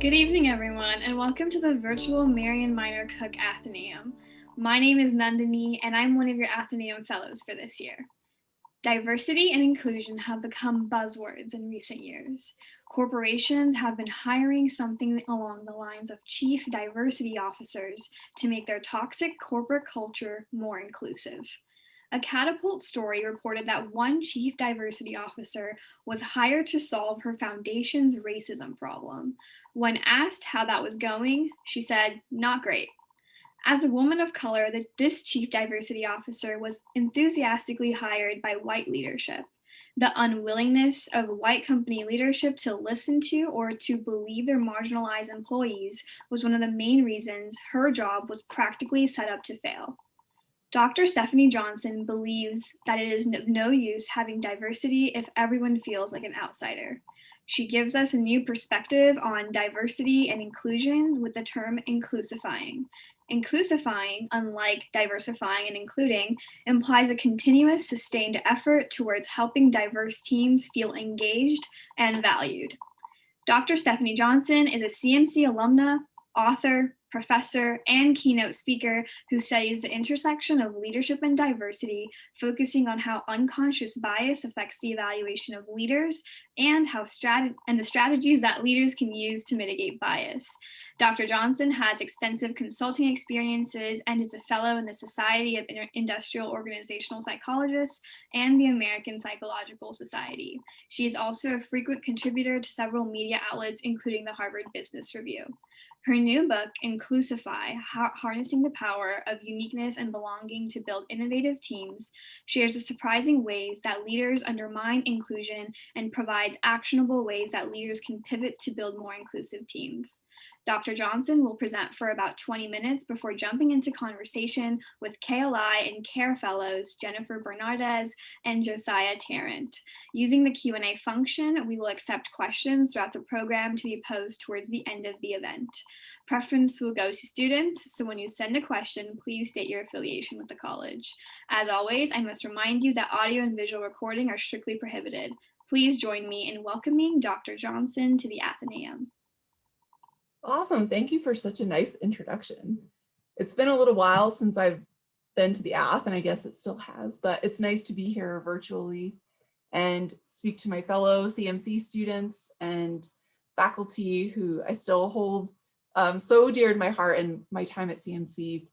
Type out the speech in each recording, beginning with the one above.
Good evening, everyone, and welcome to the virtual Marion Minor Cook Athenaeum. My name is Nandini, and I'm one of your Athenaeum Fellows for this year. Diversity and inclusion have become buzzwords in recent years. Corporations have been hiring something along the lines of chief diversity officers to make their toxic corporate culture more inclusive. A Catapult story reported that one chief diversity officer was hired to solve her foundation's racism problem. When asked how that was going, she said, "Not great." As a woman of color, this chief diversity officer was enthusiastically hired by white leadership. The unwillingness of white company leadership to listen to or to believe their marginalized employees was one of the main reasons her job was practically set up to fail. Dr. Stefanie Johnson believes that it is of no use having diversity if everyone feels like an outsider. She gives us a new perspective on diversity and inclusion with the term inclusifying. Inclusifying, unlike diversifying and including, implies a continuous, sustained effort towards helping diverse teams feel engaged and valued. Dr. Stefanie Johnson is a CMC alumna, author, professor, and keynote speaker who studies the intersection of leadership and diversity, focusing on how unconscious bias affects the evaluation of leaders and the strategies that leaders can use to mitigate bias. Dr. Johnson has extensive consulting experiences and is a fellow in the Society of Industrial Organizational Psychologists and the American Psychological Society. She is also a frequent contributor to several media outlets, including the Harvard Business Review. Her new book, INCLUSIFY, Harnessing the Power of Uniqueness and Belonging to Build Innovative Teams, shares the surprising ways that leaders undermine inclusion and provides actionable ways that leaders can pivot to build more inclusive teams. Dr. Johnson will present for about 20 minutes before jumping into conversation with KLI and CARE Fellows Jennifer Bernardez and Josiah Tarrant. Using the Q&A function, we will accept questions throughout the program to be posed towards the end of the event. Preference will go to students, so when you send a question, please state your affiliation with the college. As always, I must remind you that audio and visual recording are strictly prohibited. Please join me in welcoming Dr. Johnson to the Athenaeum. Awesome. Thank you for such a nice introduction. It's been a little while since I've been to the Ath, and I guess it still has, but it's nice to be here virtually and speak to my fellow CMC students and faculty who I still hold so dear to my heart, and my time at CMC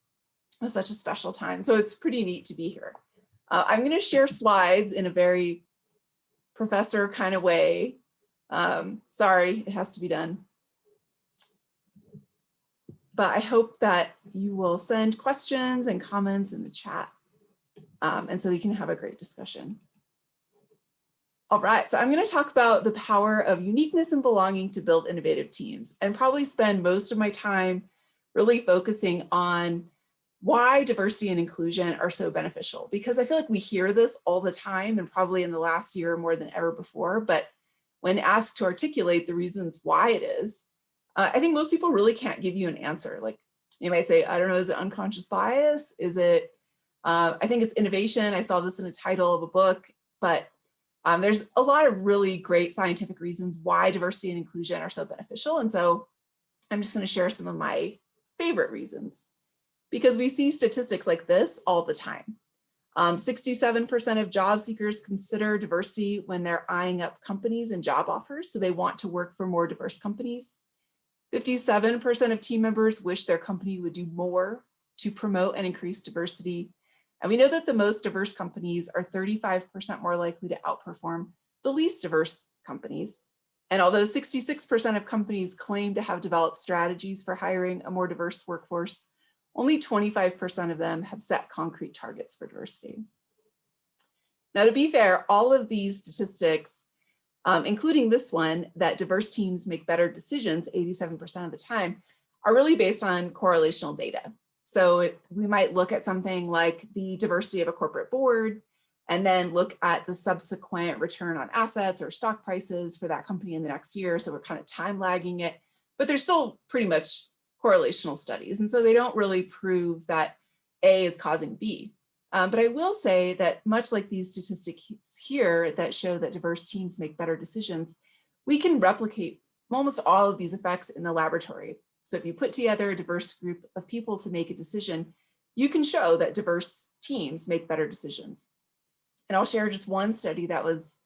was such a special time. So it's pretty neat to be here. I'm going to share slides in a very professor kind of way. Sorry, it has to be done. But I hope that you will send questions and comments in the chat, and so we can have a great discussion. All right, so I'm going to talk about the power of uniqueness and belonging to build innovative teams, and probably spend most of my time really focusing on why diversity and inclusion are so beneficial, because I feel like we hear this all the time, and probably in the last year more than ever before, but when asked to articulate the reasons why it is, I think most people really can't give you an answer. Like, you might say, I don't know, is it unconscious bias? Is it, I think it's innovation. I saw this in a title of a book, but there's a lot of really great scientific reasons why diversity and inclusion are so beneficial. And so I'm just going to share some of my favorite reasons, because we see statistics like this all the time. 67% of job seekers consider diversity when they're eyeing up companies and job offers. So they want to work for more diverse companies. 57% of team members wish their company would do more to promote and increase diversity. And we know that the most diverse companies are 35% more likely to outperform the least diverse companies. And although 66% of companies claim to have developed strategies for hiring a more diverse workforce, only 25% of them have set concrete targets for diversity. Now, to be fair, all of these statistics, including this one, that diverse teams make better decisions 87% of the time, are really based on correlational data. So we might look at something like the diversity of a corporate board, and then look at the subsequent return on assets or stock prices for that company in the next year. So we're kind of time lagging it, but they're still pretty much correlational studies. And so they don't really prove that A is causing B. But I will say that much like these statistics here that show that diverse teams make better decisions, we can replicate almost all of these effects in the laboratory. So if you put together a diverse group of people to make a decision, you can show that diverse teams make better decisions. And I'll share just one study that was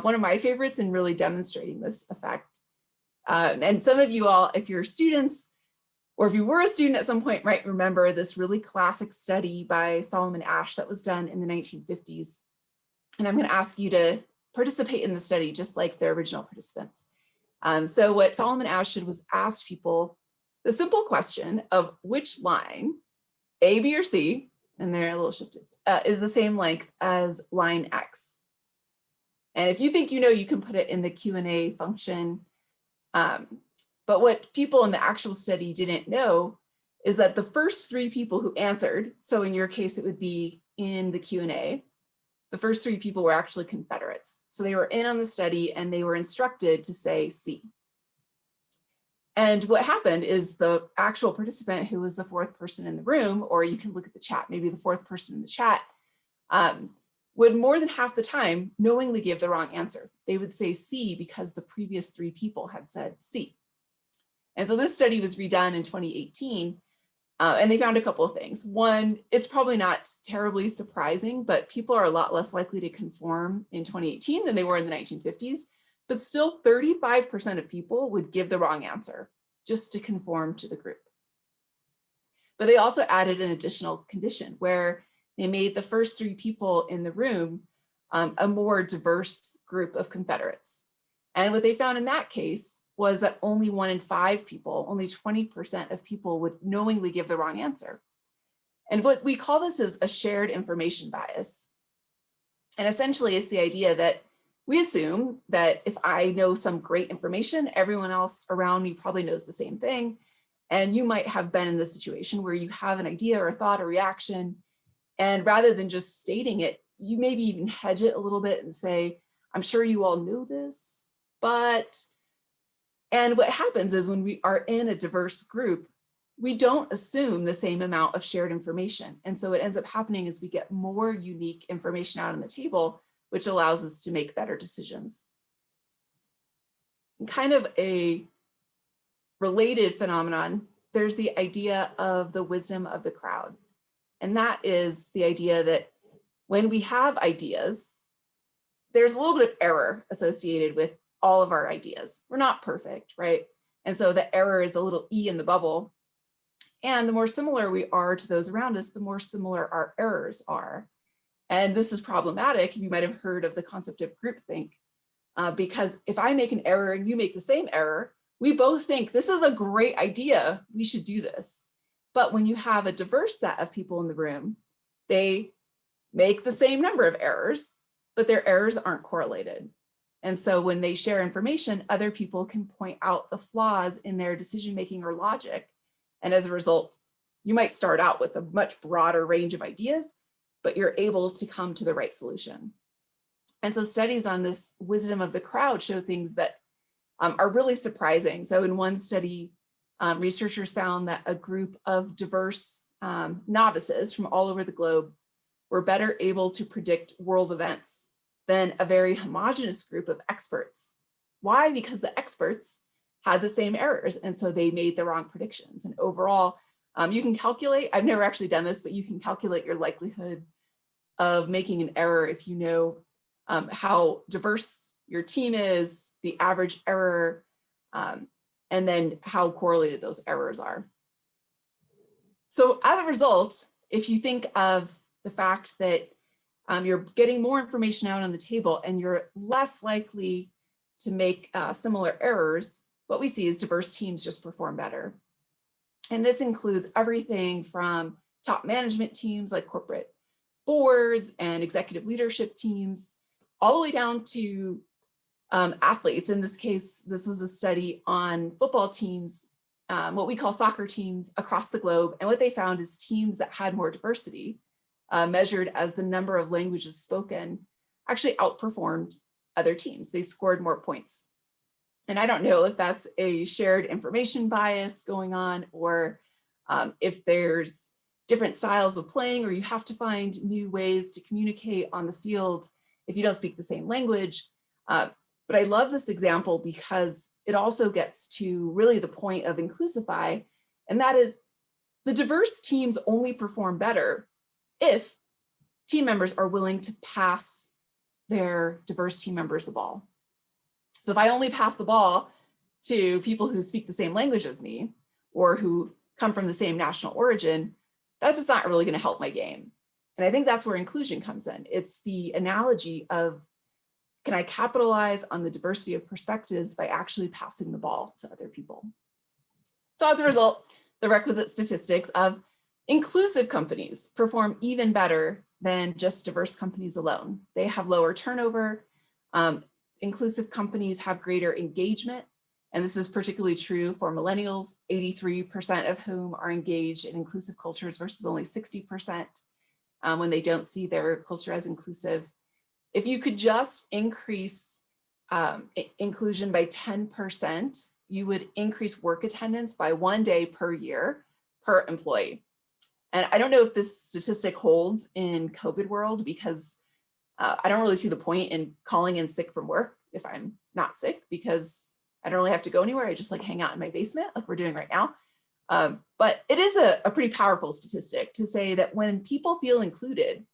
one of my favorites in really demonstrating this effect. And some of you all, if you're students, or if you were a student at some point, might remember this really classic study by Solomon Asch that was done in the 1950s. And I'm going to ask you to participate in the study just like the original participants. So what Solomon Asch did was ask people the simple question of which line, A, B, or C, and they're a little shifted, is the same length as line X. And if you think you know, you can put it in the Q&A function. But what people in the actual study didn't know is that the first 3 people who answered, so in your case, it would be in the Q&A, the first 3 people were actually Confederates. So they were in on the study and they were instructed to say C. And what happened is the actual participant, who was the 4th person in the room, or you can look at the chat, maybe the 4th person in the chat, would more than half the time knowingly give the wrong answer. They would say C because the previous 3 people had said C. And so this study was redone in 2018, and they found a couple of things. One, it's probably not terribly surprising, but people are a lot less likely to conform in 2018 than they were in the 1950s. But still 35% of people would give the wrong answer just to conform to the group. But they also added an additional condition where they made the first 3 people in the room a more diverse group of Confederates. And what they found in that case was that only 1 in 5 people, only 20% of people would knowingly give the wrong answer. And what we call this is a shared information bias. And essentially it's the idea that we assume that if I know some great information, everyone else around me probably knows the same thing. And you might have been in this situation where you have an idea or a thought or reaction, and rather than just stating it, you maybe even hedge it a little bit and say, I'm sure you all know this, but... And what happens is when we are in a diverse group, we don't assume the same amount of shared information. And so what ends up happening is we get more unique information out on the table, which allows us to make better decisions. And kind of a related phenomenon, there's the idea of the wisdom of the crowd. And that is the idea that when we have ideas, there's a little bit of error associated with all of our ideas. We're not perfect, right? And so the error is the little E in the bubble. And the more similar we are to those around us, the more similar our errors are. And this is problematic. You might have heard of the concept of groupthink, because if I make an error and you make the same error, we both think this is a great idea, we should do this. But when you have a diverse set of people in the room, they make the same number of errors, but their errors aren't correlated. And so when they share information, other people can point out the flaws in their decision-making or logic. And as a result, you might start out with a much broader range of ideas, but you're able to come to the right solution. And so studies on this wisdom of the crowd show things that are really surprising. So in one study, researchers found that a group of diverse novices from all over the globe were better able to predict world events than a very homogeneous group of experts. Why? Because the experts had the same errors, and so they made the wrong predictions. And overall, you can calculate, I've never actually done this, but you can calculate your likelihood of making an error if you know how diverse your team is, the average error, and then how correlated those errors are. So as a result, if you think of the fact that you're getting more information out on the table and you're less likely to make similar errors, what we see is diverse teams just perform better. And this includes everything from top management teams like corporate boards and executive leadership teams, all the way down to athletes. In this case, this was a study on football teams, what we call soccer teams across the globe. And what they found is teams that had more diversity, measured as the number of languages spoken, actually outperformed other teams. They scored more points. And I don't know if that's a shared information bias going on, or if there's different styles of playing, or you have to find new ways to communicate on the field if you don't speak the same language. But But I love this example because it also gets to really the point of INCLUSIFY, and that is the diverse teams only perform better if team members are willing to pass their diverse team members the ball. So if I only pass the ball to people who speak the same language as me or who come from the same national origin, that's just not really going to help my game. And I think that's where inclusion comes in. It's the analogy of, can I capitalize on the diversity of perspectives by actually passing the ball to other people? So as a result, the requisite statistics of inclusive companies perform even better than just diverse companies alone. They have lower turnover. Inclusive companies have greater engagement. And this is particularly true for millennials, 83% of whom are engaged in inclusive cultures versus only 60% when they don't see their culture as inclusive. If you could just increase inclusion by 10%, you would increase work attendance by 1 day per year per employee. And I don't know if this statistic holds in COVID world, because I don't really see the point in calling in sick from work if I'm not sick, because I don't really have to go anywhere. I just like hang out in my basement like we're doing right now. But it is a pretty powerful statistic to say that when people feel included,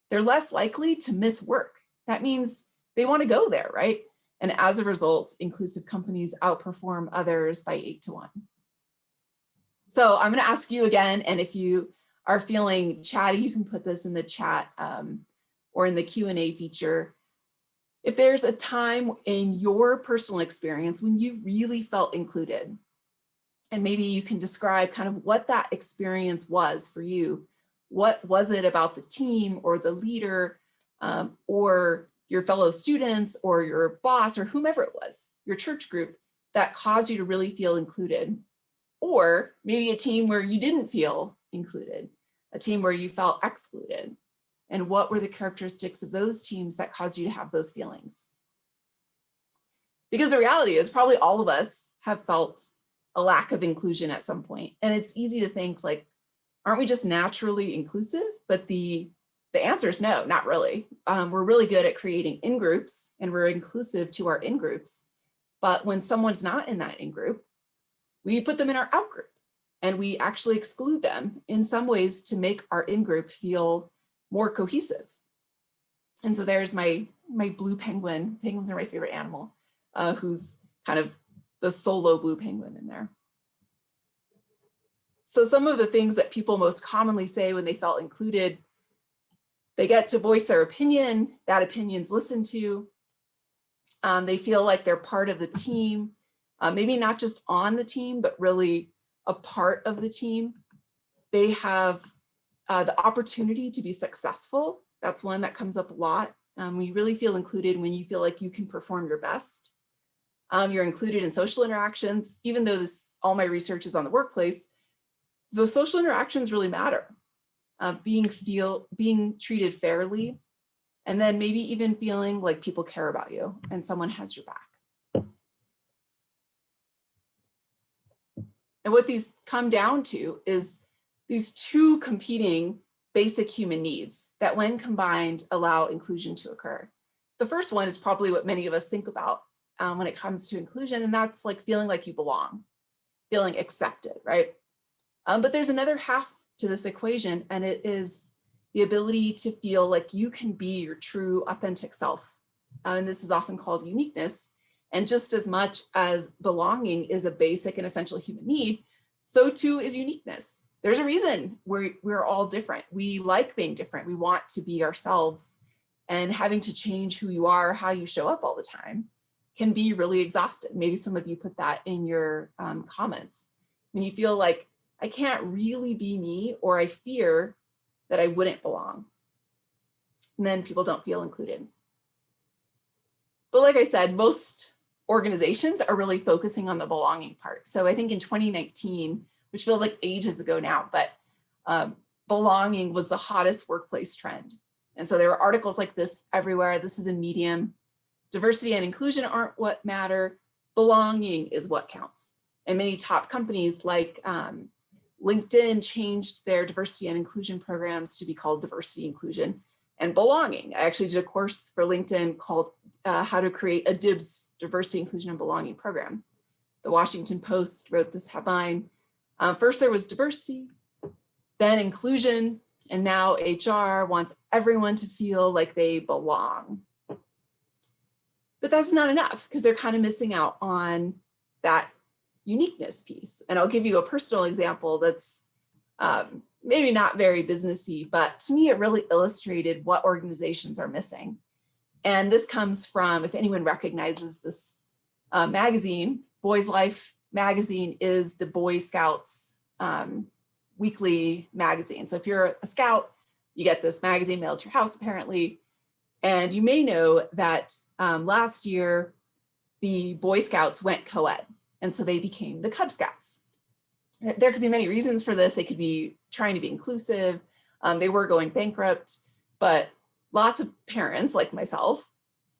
they're less likely to miss work. That means they want to go there, right? And as a result, inclusive companies outperform others by 8 to 1. So I'm going to ask you again, and if you are feeling chatty, you can put this in the chat or in the Q&A feature. If there's a time in your personal experience when you really felt included, and maybe you can describe kind of what that experience was for you. What was it about the team or the leader or your fellow students or your boss or whomever it was, your church group, that caused you to really feel included? Or maybe a team where you didn't feel included, a team where you felt excluded. And what were the characteristics of those teams that caused you to have those feelings? Because the reality is probably all of us have felt a lack of inclusion at some point. And it's easy to think like, aren't we just naturally inclusive? But the answer is no, not really. We're really good at creating in-groups and we're inclusive to our in-groups. But when someone's not in that in-group, we put them in our out-group and we actually exclude them in some ways to make our in-group feel more cohesive. And so there's my blue penguin. Penguins are my favorite animal, who's kind of the solo blue penguin in there. So some of the things that people most commonly say when they felt included, they get to voice their opinion, that opinion's listened to. They feel like they're part of the team, maybe not just on the team, but really a part of the team. They have the opportunity to be successful. That's one that comes up a lot. We really feel included when you feel like you can perform your best. You're included in social interactions, even though all my research is on the workplace. Those social interactions really matter. Being treated fairly, and then maybe even feeling like people care about you and someone has your back. And what these come down to is these two competing basic human needs that when combined allow inclusion to occur. The first one is probably what many of us think about when it comes to inclusion, and that's like feeling like you belong, feeling accepted, right? But there's another half to this equation, and it is the ability to feel like you can be your true authentic self. And this is often called uniqueness. And just as much as belonging is a basic and essential human need, so too is uniqueness. There's a reason we're all different. We like being different. We want to be ourselves, and having to change who you are, how you show up all the time can be really exhausting. Maybe some of you put that in your comments. When you feel like, I can't really be me, or I fear that I wouldn't belong. And then people don't feel included. But like I said, most organizations are really focusing on the belonging part. So I think in 2019, which feels like ages ago now, but belonging was the hottest workplace trend. And so there were articles like this everywhere. This is in Medium. Diversity and inclusion aren't what matter. Belonging is what counts. And many top companies like LinkedIn changed their diversity and inclusion programs to be called diversity, inclusion, and belonging. I actually did a course for LinkedIn called how to create a DIBS, diversity, inclusion, and belonging program. The Washington Post wrote this headline. First there was diversity, then inclusion, and now HR wants everyone to feel like they belong. But that's not enough because they're kind of missing out on that uniqueness piece. And I'll give you a personal example that's maybe not very businessy, but to me, it really illustrated what organizations are missing. And this comes from, if anyone recognizes this magazine, Boys Life magazine is the Boy Scouts weekly magazine. So if you're a scout, you get this magazine mailed to your house apparently. And you may know that last year, the Boy Scouts went co-ed. And so they became the Cub Scouts. There could be many reasons for this. They could be trying to be inclusive. They were going bankrupt, but lots of parents like myself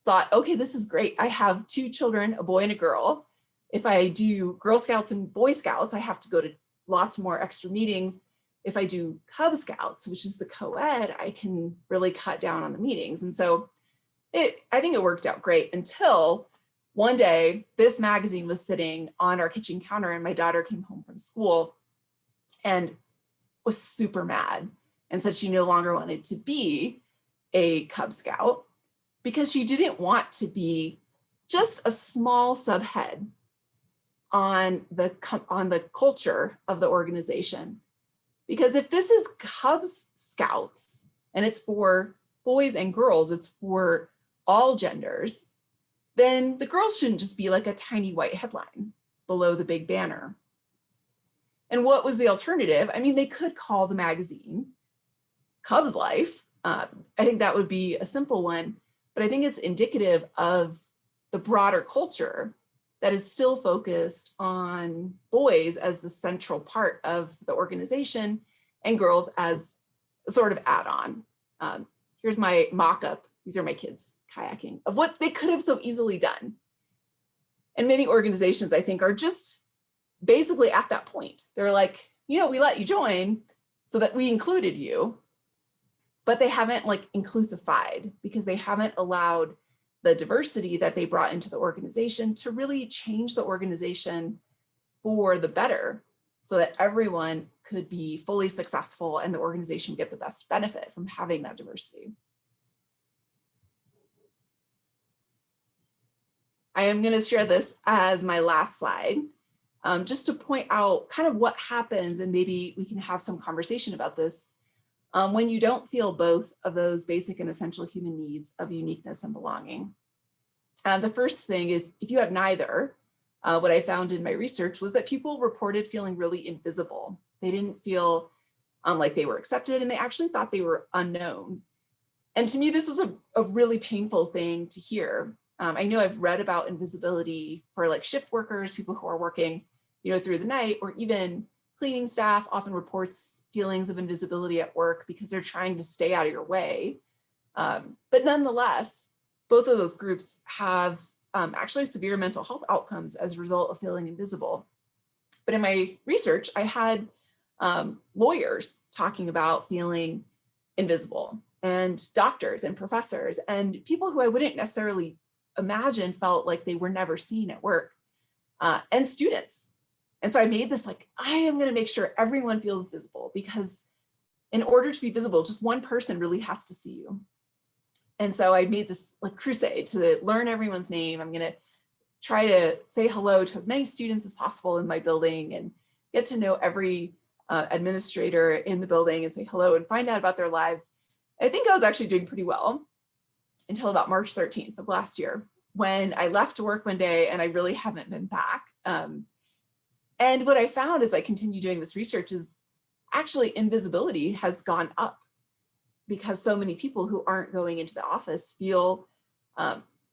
thought, okay, this is great. I have 2 children, a boy and a girl. If I do Girl Scouts and Boy Scouts, I have to go to lots more extra meetings. If I do Cub Scouts, which is the co-ed, I can really cut down on the meetings. And so I think it worked out great until one day this magazine was sitting on our kitchen counter and my daughter came home from school and was super mad and said she no longer wanted to be a Cub Scout because she didn't want to be just a small subhead on the culture of the organization. Because if this is Cub Scouts and it's for boys and girls, it's for all genders, then the girls shouldn't just be like a tiny white headline below the big banner. And what was the alternative? I mean, they could call the magazine Cubs Life. I think that would be a simple one, but I think it's indicative of the broader culture that is still focused on boys as the central part of the organization and girls as a sort of add-on. Here's my mock-up. These are my kids kayaking of what they could have so easily done. And many organizations, I think, are just basically at that point. They're like, you know, we let you join so that we included you, but they haven't like inclusified because they haven't allowed the diversity that they brought into the organization to really change the organization for the better so that everyone could be fully successful and the organization get the best benefit from having that diversity. I am going to share this as my last slide, just to point out kind of what happens, and maybe we can have some conversation about this, when you don't feel both of those basic and essential human needs of uniqueness and belonging. The first thing is, if you have neither, what I found in my research was that people reported feeling really invisible. They didn't feel like they were accepted, and they actually thought they were unknown. And to me, this was a really painful thing to hear. I know I've read about invisibility for like shift workers, people who are working, you know, through the night, or even cleaning staff often reports feelings of invisibility at work because they're trying to stay out of your way. But nonetheless, both of those groups have actually severe mental health outcomes as a result of feeling invisible. But in my research, I had lawyers talking about feeling invisible, and doctors and professors and people who I wouldn't necessarily imagine felt like they were never seen at work, and students. And so I made this like, I am going to make sure everyone feels visible, because in order to be visible, just one person really has to see you. And so I made this like crusade to learn everyone's name. I'm going to try to say hello to as many students as possible in my building and get to know every administrator in the building and say hello and find out about their lives. I think I was actually doing pretty well until about March 13th of last year, when I left to work one day and I really haven't been back. And what I found as I continue doing this research is actually invisibility has gone up, because so many people who aren't going into the office feel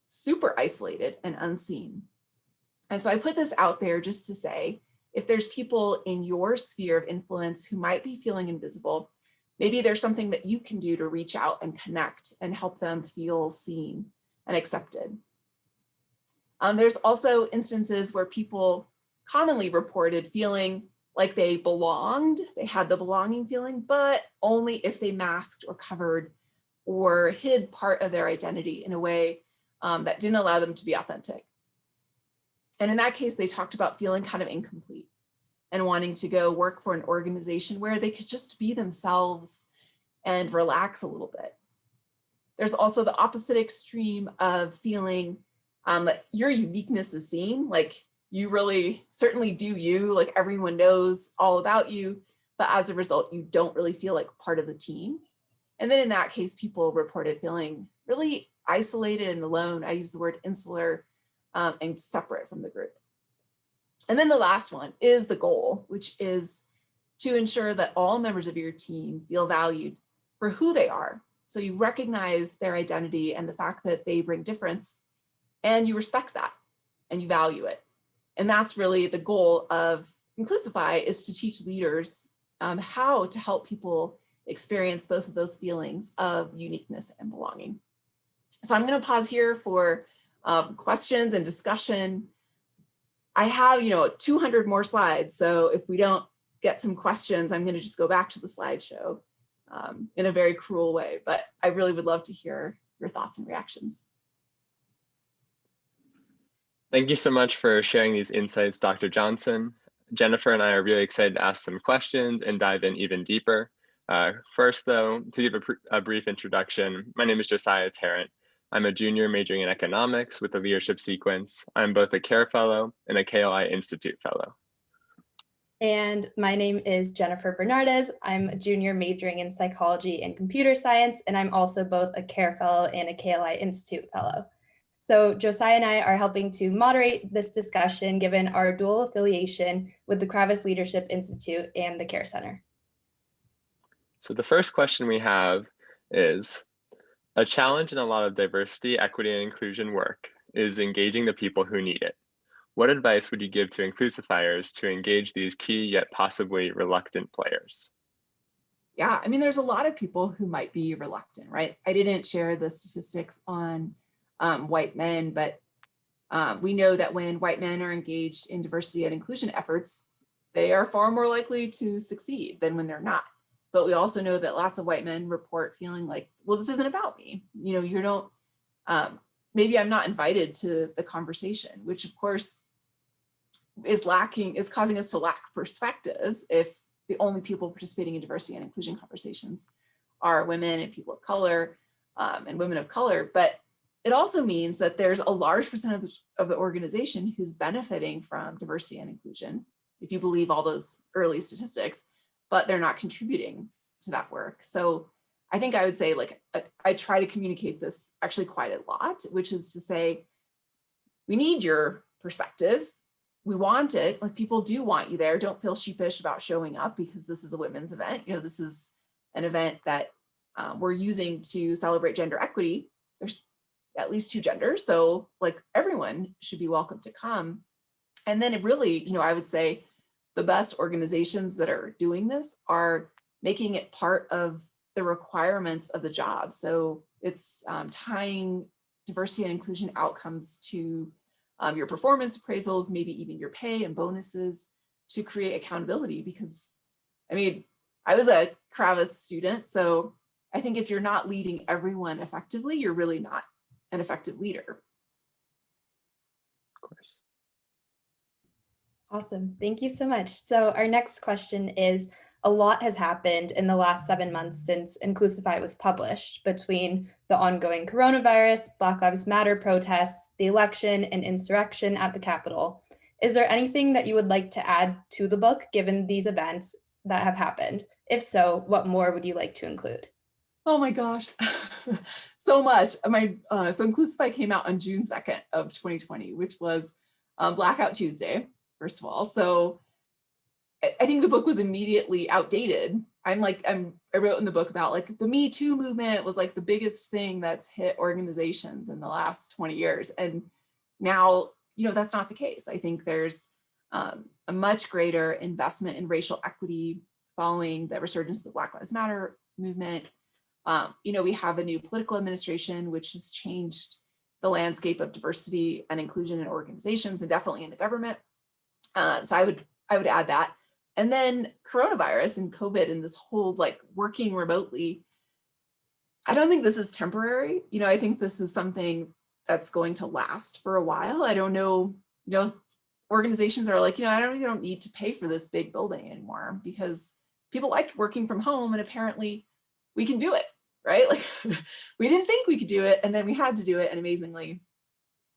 super isolated and unseen. And so I put this out there just to say, if there's people in your sphere of influence who might be feeling invisible, maybe there's something that you can do to reach out and connect and help them feel seen and accepted. There's also instances where people commonly reported feeling like they belonged, they had the belonging feeling, but only if they masked or covered or hid part of their identity in a way that didn't allow them to be authentic. And in that case, they talked about feeling kind of incomplete and wanting to go work for an organization where they could just be themselves and relax a little bit. There's also the opposite extreme of feeling that your uniqueness is seen, like you really certainly do you, like everyone knows all about you, but as a result, you don't really feel like part of the team. And then in that case, people reported feeling really isolated and alone. I use the word insular and separate from the group. And then the last one is the goal, which is to ensure that all members of your team feel valued for who they are. So you recognize their identity and the fact that they bring difference, and you respect that and you value it. And that's really the goal of INCLUSIFY, is to teach leaders how to help people experience both of those feelings of uniqueness and belonging. So I'm going to pause here for questions and discussion. I have, 200 more slides. So if we don't get some questions, I'm going to just go back to the slideshow in a very cruel way, but I really would love to hear your thoughts and reactions. Thank you so much for sharing these insights, Dr. Johnson. Jennifer and I are really excited to ask some questions and dive in even deeper. First, though, to give a brief introduction, my name is Josiah Tarrant. I'm a junior majoring in economics with a leadership sequence. I'm both a CARE Fellow and a KLI Institute Fellow. And my name is Jennifer Bernardez. I'm a junior majoring in psychology and computer science, and I'm also both a CARE Fellow and a KLI Institute Fellow. So Josiah and I are helping to moderate this discussion given our dual affiliation with the Kravis Leadership Institute and the Care Center. So the first question we have is, a challenge in a lot of diversity, equity, and inclusion work is engaging the people who need it. What advice would you give to INCLUSIFYers to engage these key yet possibly reluctant players? Yeah, I mean, there's a lot of people who might be reluctant, right? I didn't share the statistics on white men, but we know that when white men are engaged in diversity and inclusion efforts, they are far more likely to succeed than when they're not. But we also know that lots of white men report feeling like, well, this isn't about me. You don't, maybe I'm not invited to the conversation, which of course is causing us to lack perspectives if the only people participating in diversity and inclusion conversations are women and people of color and women of color. But it also means that there's a large percentage of the organization who's benefiting from diversity and inclusion, if you believe all those early statistics, but they're not contributing to that work. So I think I would say, like, I try to communicate this actually quite a lot, which is to say, we need your perspective. We want it. Like, people do want you there. Don't feel sheepish about showing up because this is a women's event. This is an event that we're using to celebrate gender equity. There's at least 2 genders. So like everyone should be welcome to come. And then it really, I would say the best organizations that are doing this are making it part of the requirements of the job. So it's tying diversity and inclusion outcomes to your performance appraisals, maybe even your pay and bonuses, to create accountability. Because I mean, I was a Kravis student, so I think if you're not leading everyone effectively, you're really not an effective leader. Of course. Awesome. Thank you so much. So our next question is, a lot has happened in the last 7 months since INCLUSIFY was published, between the ongoing coronavirus, Black Lives Matter protests, the election, and insurrection at the Capitol. Is there anything that you would like to add to the book given these events that have happened? If so, what more would you like to include? Oh my gosh, so much. So INCLUSIFY came out on June 2nd of 2020, which was Blackout Tuesday, first of all. So I think the book was immediately outdated. I wrote in the book about, like, the Me Too movement was like the biggest thing that's hit organizations in the last 20 years. And now, that's not the case. I think there's a much greater investment in racial equity following the resurgence of the Black Lives Matter movement. We have a new political administration, which has changed the landscape of diversity and inclusion in organizations and definitely in the government. So I would add that. And then coronavirus and COVID and this whole, like, working remotely, I don't think this is temporary. I think this is something that's going to last for a while. I don't know, organizations are like, we don't need to pay for this big building anymore because people like working from home and apparently we can do it, right? Like we didn't think we could do it and then we had to do it, and amazingly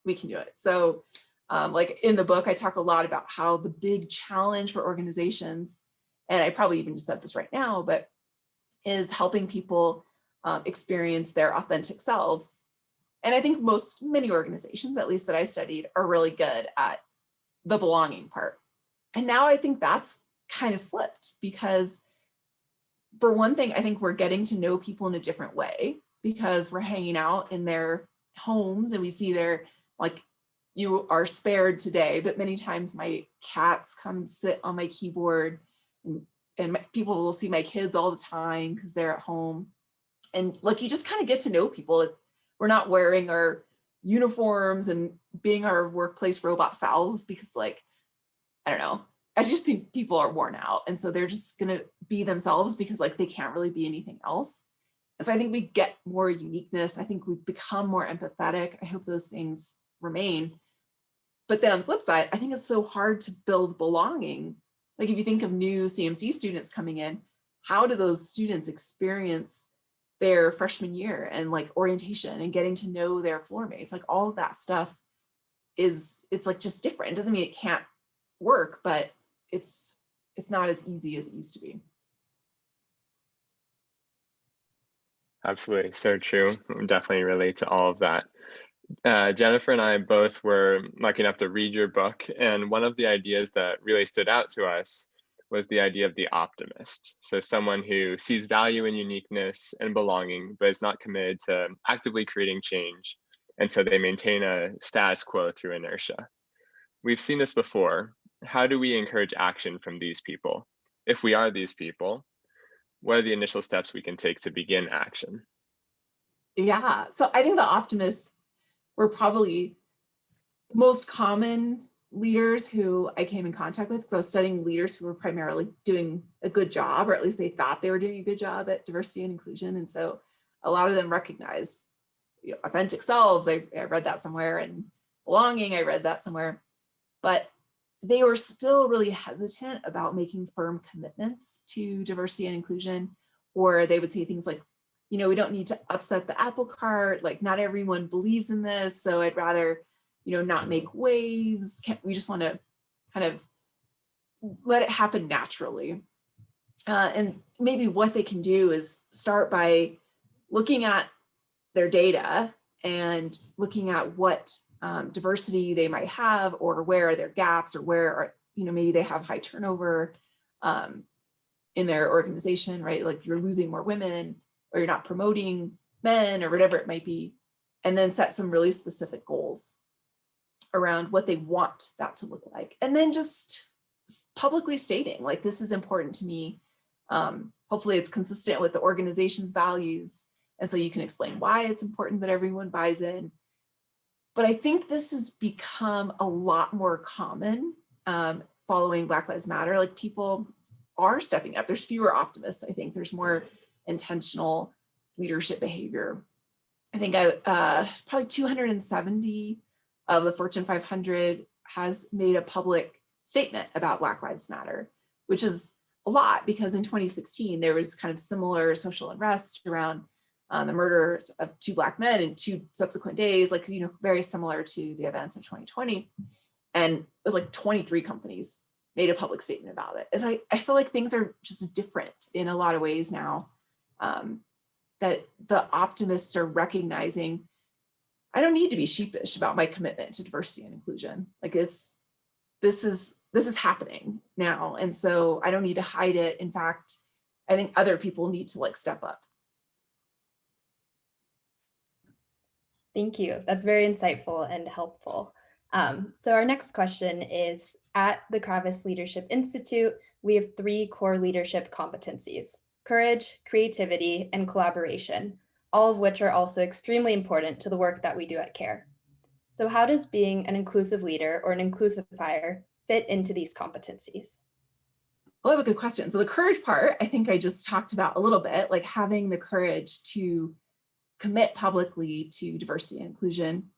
we can do it. So like in the book, I talk a lot about how the big challenge for organizations, and I probably even just said this right now, but is helping people experience their authentic selves. And I think many organizations, at least that I studied, are really good at the belonging part. And now I think that's kind of flipped because, for one thing, I think we're getting to know people in a different way because we're hanging out in their homes and we see their, like, you are spared today, but many times my cats come and sit on my keyboard, and people will see my kids all the time because they're at home. And like, you just kind of get to know people. We're not wearing our uniforms and being our workplace robot selves because, like, I don't know, I just think people are worn out. And so they're just going to be themselves because, like, they can't really be anything else. And so I think we get more uniqueness. I think we become more empathetic. I hope those things remain. But then on the flip side, I think it's so hard to build belonging. Like, if you think of new CMC students coming in, how do those students experience their freshman year and like orientation and getting to know their floor mates? Like, all of that stuff it's like just different. It doesn't mean it can't work, but it's not as easy as it used to be. Absolutely, so true. Definitely relate to all of that. Jennifer and I both were lucky enough to read your book, and one of the ideas that really stood out to us was the idea of the optimist. So someone who sees value in uniqueness and belonging, but is not committed to actively creating change. And so they maintain a status quo through inertia. We've seen this before. How do we encourage action from these people? If we are these people, what are the initial steps we can take to begin action? Yeah, so I think the optimists were probably the most common leaders who I came in contact with, because I was studying leaders who were primarily doing a good job, or at least they thought they were doing a good job at diversity and inclusion. And so a lot of them recognized, authentic selves. I read that somewhere, and belonging, I read that somewhere, but they were still really hesitant about making firm commitments to diversity and inclusion. Or they would say things like, we don't need to upset the apple cart. Like, not everyone believes in this, so I'd rather, not make waves. We just want to kind of let it happen naturally. And maybe what they can do is start by looking at their data and looking at what diversity they might have, or where are their gaps, or where are, maybe they have high turnover in their organization, right? Like, you're losing more women, or you're not promoting men, or whatever it might be. And then set some really specific goals around what they want that to look like. And then just publicly stating, like, this is important to me. Hopefully it's consistent with the organization's values. And so you can explain why it's important that everyone buys in. But I think this has become a lot more common following Black Lives Matter. Like, people are stepping up. There's fewer optimists. I think there's more intentional leadership behavior. I think probably 270 of the Fortune 500 has made a public statement about Black Lives Matter, which is a lot, because in 2016, there was kind of similar social unrest around the murders of 2 Black men in 2 subsequent days, like, very similar to the events of 2020. And it was like 23 companies made a public statement about it. And so I feel like things are just different in a lot of ways now, that the optimists are recognizing, I don't need to be sheepish about my commitment to diversity and inclusion. Like, this is happening now. And so I don't need to hide it. In fact, I think other people need to, like, step up. Thank you. That's very insightful and helpful. So our next question is, at the Kravis Leadership Institute, we have 3 core leadership competencies: courage, creativity, and collaboration, all of which are also extremely important to the work that we do at CARE. So how does being an inclusive leader or an inclusifier fit into these competencies? Well, that's a good question. So the courage part, I think I just talked about a little bit, like, having the courage to commit publicly to diversity and inclusion.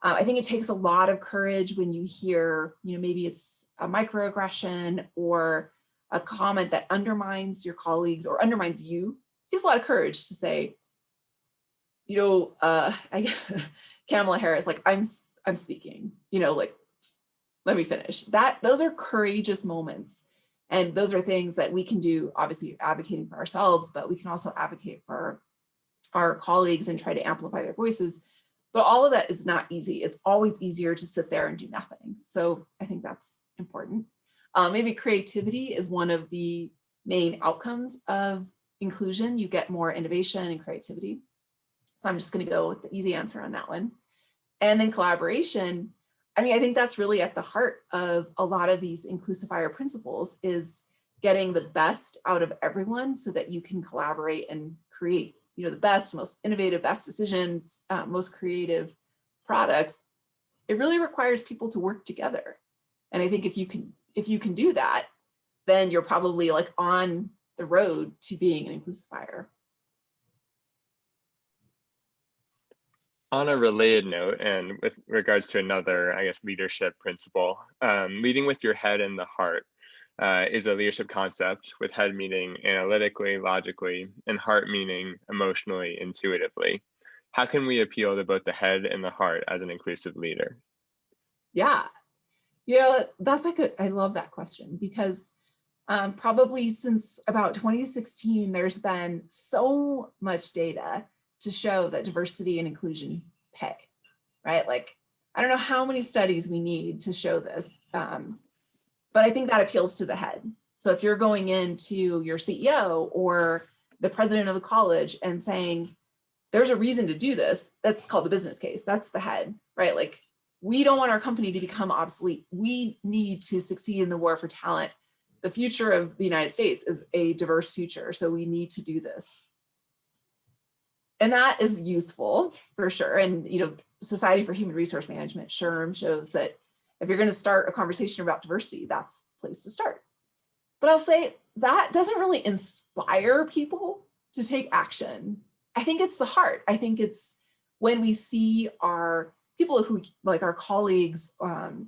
I think it takes a lot of courage when you hear, maybe it's a microaggression or a comment that undermines your colleagues or undermines you. It takes a lot of courage to say, Kamala Harris, like, I'm speaking, like, let me finish. Those are courageous moments. And those are things that we can do, obviously advocating for ourselves, but we can also advocate for our colleagues and try to amplify their voices. But all of that is not easy. It's always easier to sit there and do nothing. So I think that's important. Maybe creativity is one of the main outcomes of inclusion. You get more innovation and creativity. So I'm just going to go with the easy answer on that one. And then collaboration. I mean, I think that's really at the heart of a lot of these inclusifier principles, is getting the best out of everyone so that you can collaborate and create, the best, most innovative, best decisions, most creative products. It really requires people to work together. And I think if you can do that, then you're probably like on the road to being an inclusifier. On a related note, and with regards to another, I guess, leadership principle, leading with your head and the heart is a leadership concept, with head meaning analytically, logically, and heart meaning emotionally, intuitively. How can we appeal to both the head and the heart as an inclusive leader? Yeah, that's I love that question, because probably since about 2016, there's been so much data to show that diversity and inclusion pay, right? Like, I don't know how many studies we need to show this, but I think that appeals to the head. So if you're going into your CEO or the president of the college and saying, there's a reason to do this, that's called the business case. That's the head, right? Like, we don't want our company to become obsolete. We need to succeed in the war for talent. The future of the United States is a diverse future, so we need to do this. And that is useful for sure. And, Society for Human Resource Management, SHRM, shows that if you're going to start a conversation about diversity, that's the place to start. But I'll say that doesn't really inspire people to take action. I think it's the heart. I think it's when we see our people who, like our colleagues or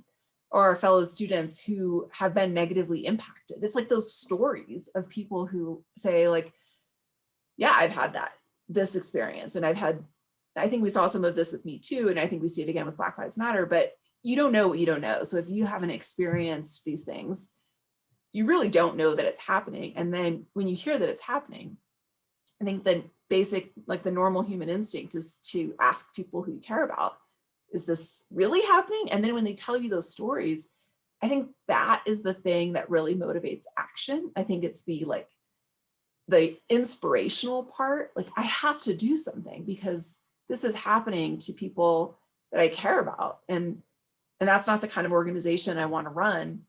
our fellow students who have been negatively impacted. It's like those stories of people who say, like, yeah, I've had this experience, and I think we saw some of this with Me Too, and I think we see it again with Black Lives Matter, but you don't know what you don't know. So if you haven't experienced these things, you really don't know that it's happening. And then when you hear that it's happening, I think the basic, like the normal human instinct is to ask people who you care about, is this really happening? And then when they tell you those stories, I think that is the thing that really motivates action. I think it's the inspirational part. Like, I have to do something because this is happening to people that I care about. And that's not the kind of organization I want to run.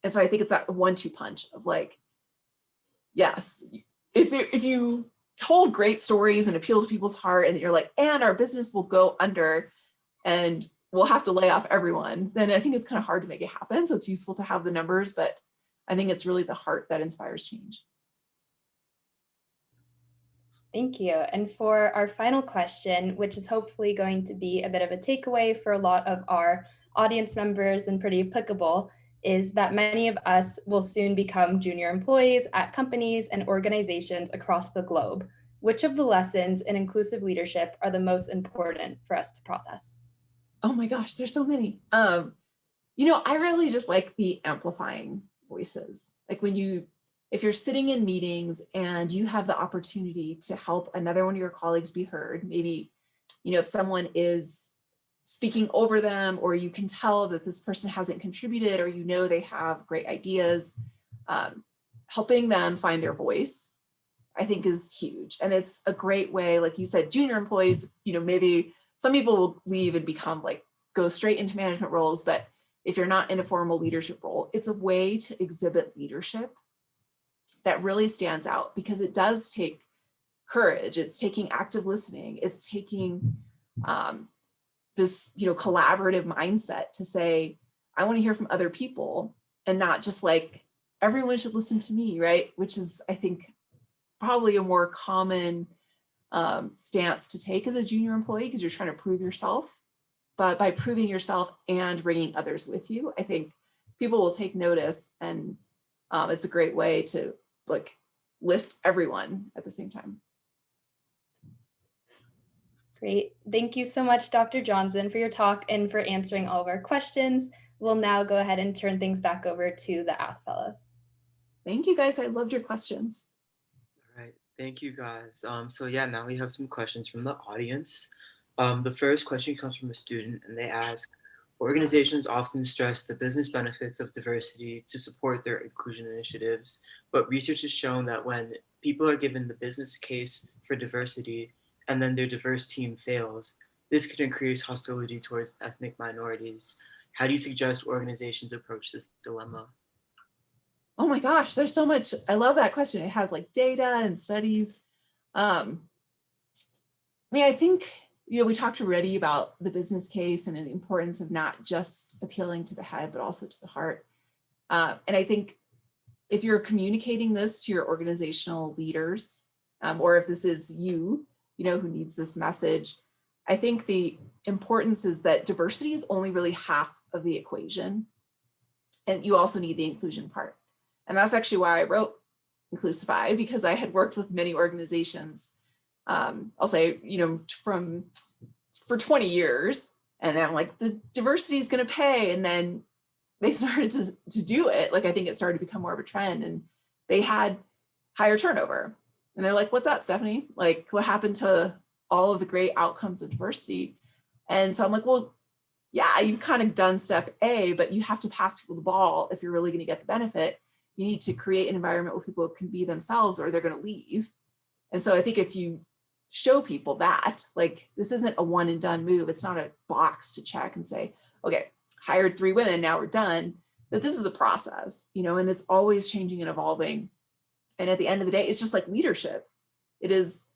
And so I think it's that 1-2 punch of like, yes, if you told great stories and appeal to people's heart, and you're like, and our business will go under and we'll have to lay off everyone, then I think it's kind of hard to make it happen. So it's useful to have the numbers, but I think it's really the heart that inspires change. Thank you. And for our final question, which is hopefully going to be a bit of a takeaway for a lot of our audience members and pretty applicable, is that many of us will soon become junior employees at companies and organizations across the globe. Which of the lessons in inclusive leadership are the most important for us to process? Oh my gosh, there's so many. I really just like the amplifying voices. Like if you're sitting in meetings and you have the opportunity to help another one of your colleagues be heard, maybe, if someone is speaking over them, or you can tell that this person hasn't contributed, or they have great ideas, helping them find their voice, I think is huge. And it's a great way, like you said, junior employees, maybe some people will leave and go straight into management roles, but if you're not in a formal leadership role, it's a way to exhibit leadership that really stands out, because it does take courage. It's taking active listening. It's taking this, collaborative mindset to say, I want to hear from other people, and not just like, everyone should listen to me, right? Which is, I think, probably a more common stance to take as a junior employee, because you're trying to prove yourself. but by proving yourself and bringing others with you, I think people will take notice, and it's a great way to like lift everyone at the same time. Great. Thank you so much, Dr. Johnson, for your talk and for answering all of our questions. We'll now go ahead and turn things back over to the Ath Fellows. Thank you, guys. I loved your questions. All right. Thank you, guys. So yeah, now we have some questions from the audience. The first question comes from a student, and they ask, organizations often stress the business benefits of diversity to support their inclusion initiatives, but research has shown that when people are given the business case for diversity and then their diverse team fails, this could increase hostility towards ethnic minorities. How do you suggest organizations approach this dilemma? Oh my gosh, there's so much. I love that question. It has like data and studies. I mean, I think, you know, we talked already about the business case and the importance of not just appealing to the head, but also to the heart. And I think if you're communicating this to your organizational leaders, or if this is you know, who needs this message, I think the importance is that diversity is only really half of the equation. And you also need the inclusion part. And that's actually why I wrote INCLUSIFY, because I had worked with many organizations, I'll say, you know, for 20 years. And I'm like, the diversity is going to pay. And then they started to do it. Like, I think it started to become more of a trend, and they had higher turnover. And they're like, what's up, Stefanie? Like, what happened to all of the great outcomes of diversity? And so I'm like, well, yeah, you've kind of done step A, but you have to pass people the ball if you're really going to get the benefit. You need to create an environment where people can be themselves, or they're going to leave. And so I think if you show people that, like, this isn't a one and done move, it's not a box to check and say, okay, hired 3 women, now we're done, that this is a process, you know, and it's always changing and evolving. And at the end of the day, it's just like leadership. It is,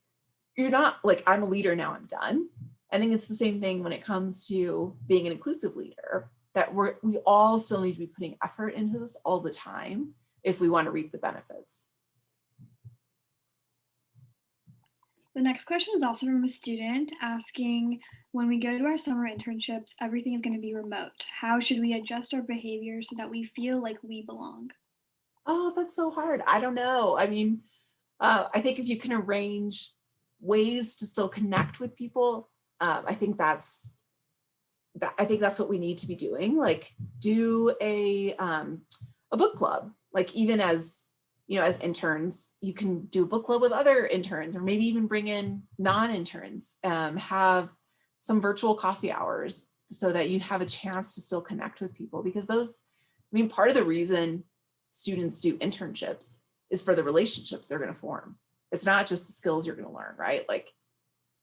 you're not like, I'm a leader, now I'm done. I think it's the same thing when it comes to being an inclusive leader, that we all still need to be putting effort into this all the time if we want to reap the benefits. The next question is also from a student asking, when we go to our summer internships, everything is going to be remote. How should we adjust our behavior so that we feel like we belong? Oh, that's so hard. I don't know. I mean, I think if you can arrange ways to still connect with people, I think that's what we need to be doing. Like, do a book club. Like, even as, you know, as interns, you can do a book club with other interns, or maybe even bring in non-interns. Have some virtual coffee hours so that you have a chance to still connect with people, because those, I mean, part of the reason students do internships is for the relationships they're going to form. It's not just the skills you're going to learn, right? Like,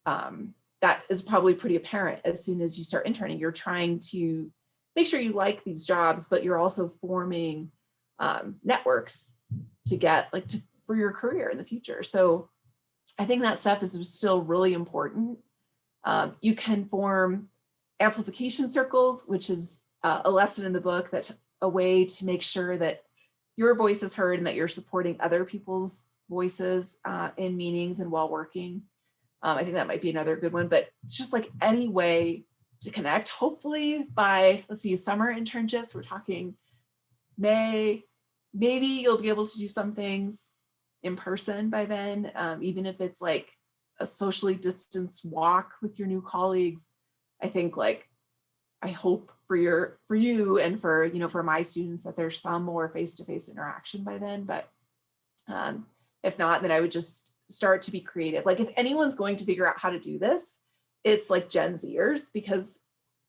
that is probably pretty apparent as soon as you start interning. You're trying to make sure you like these jobs, but you're also forming networks to get for your career in the future. So I think that stuff is still really important. You can form amplification circles, which is a lesson in the book, that's a way to make sure that your voice is heard and that you're supporting other people's voices in meetings and while working. I think that might be another good one, but it's just like any way to connect. Hopefully by, let's see, summer internships, we're talking May, maybe you'll be able to do some things in person by then, even if it's like a socially distanced walk with your new colleagues. I think, like, I hope for you and for, you know, for my students, that there's some more face-to-face interaction by then. But if not, then I would just start to be creative. Like, if anyone's going to figure out how to do this, it's like Gen Zers, because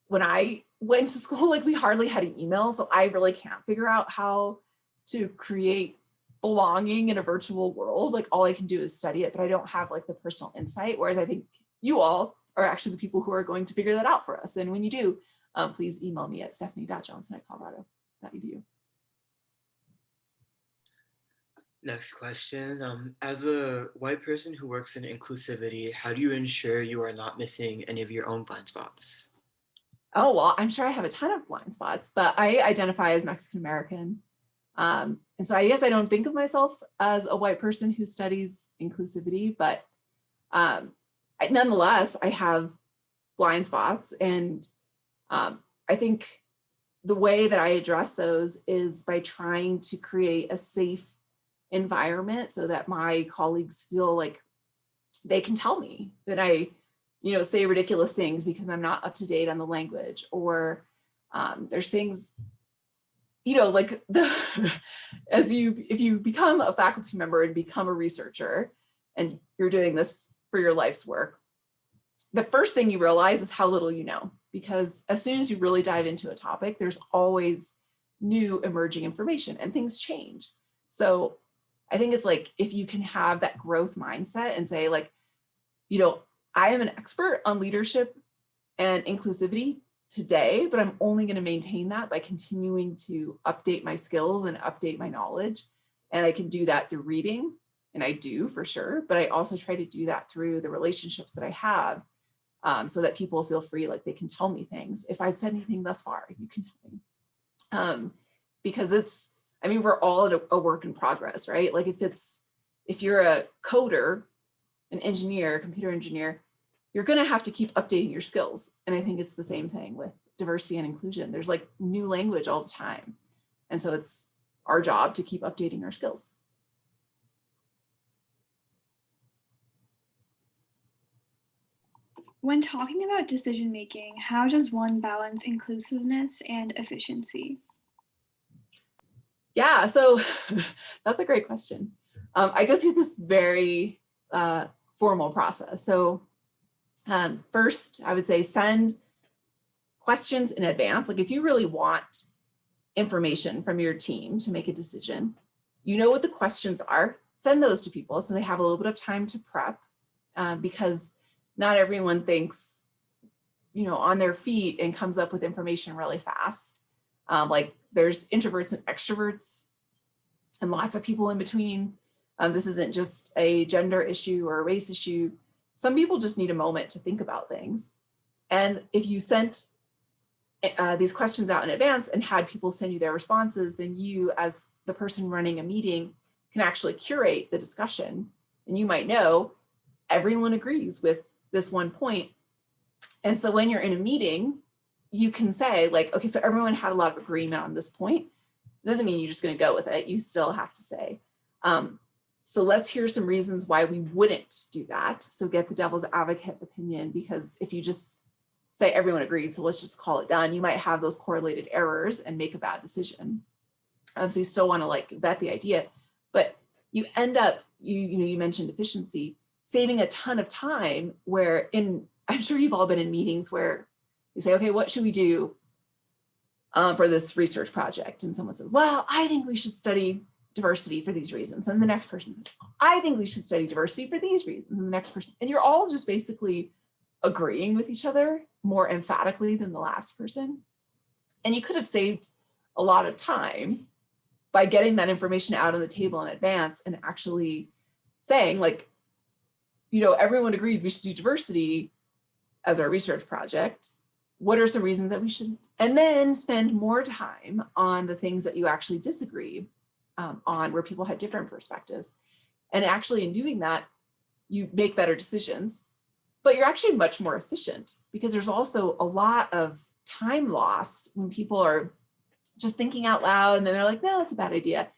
when I went to school, like, we hardly had an email. So I really can't figure out how to create belonging in a virtual world. Like, all I can do is study it, but I don't have like the personal insight. Whereas I think you all are actually the people who are going to figure that out for us. And when you do, please email me at stephanie.johnson@colorado.edu. Next question. As a white person who works in inclusivity, how do you ensure you are not missing any of your own blind spots? Oh, well, I'm sure I have a ton of blind spots, but I identify as Mexican American. And so I guess I don't think of myself as a white person who studies inclusivity, but nonetheless, I have blind spots. And I think the way that I address those is by trying to create a safe environment so that my colleagues feel like they can tell me that I, say ridiculous things because I'm not up to date on the language, or there's things, like if you become a faculty member and become a researcher and you're doing this for your life's work, the first thing you realize is how little you know, because as soon as you really dive into a topic, there's always new emerging information and things change. So I think it's like, if you can have that growth mindset and say like, I am an expert on leadership and inclusivity today, but I'm only going to maintain that by continuing to update my skills and update my knowledge. And I can do that through reading, and I do for sure, but I also try to do that through the relationships that I have, so that people feel free, like they can tell me things. If I've said anything thus far, you can tell me. Because we're all at a work in progress, right? Like if you're a coder, an engineer, computer engineer, you're going to have to keep updating your skills. And I think it's the same thing with diversity and inclusion. There's like new language all the time. And so it's our job to keep updating our skills. When talking about decision making, how does one balance inclusiveness and efficiency? Yeah, so that's a great question. I go through this very formal process. So first, I would say send questions in advance. Like if you really want information from your team to make a decision, what the questions are, send those to people so they have a little bit of time to prep, because not everyone thinks, on their feet and comes up with information really fast. Like there's introverts and extroverts and lots of people in between. This isn't just a gender issue or a race issue. Some people just need a moment to think about things. And if you sent these questions out in advance and had people send you their responses, then you, as the person running a meeting, can actually curate the discussion. And you might know everyone agrees with this one point. And so when you're in a meeting, you can say like, okay, so everyone had a lot of agreement on this point. It doesn't mean you're just going to go with it. You still have to say, so let's hear some reasons why we wouldn't do that. So get the devil's advocate opinion, because if you just say everyone agreed, so let's just call it done, you might have those correlated errors and make a bad decision. So you still want to like vet the idea, but you end up, you mentioned efficiency, saving a ton of time, where I'm sure you've all been in meetings where you say, okay, what should we do for this research project? And someone says, well, I think we should study diversity for these reasons. And the next person says, I think we should study diversity for these reasons. And the next person, and you're all just basically agreeing with each other more emphatically than the last person. And you could have saved a lot of time by getting that information out on the table in advance and actually saying like, everyone agreed we should do diversity as our research project. What are some reasons that we shouldn't? And then spend more time on the things that you actually disagree on, where people had different perspectives. And actually in doing that, you make better decisions, but you're actually much more efficient, because there's also a lot of time lost when people are just thinking out loud and then they're like, no, it's a bad idea.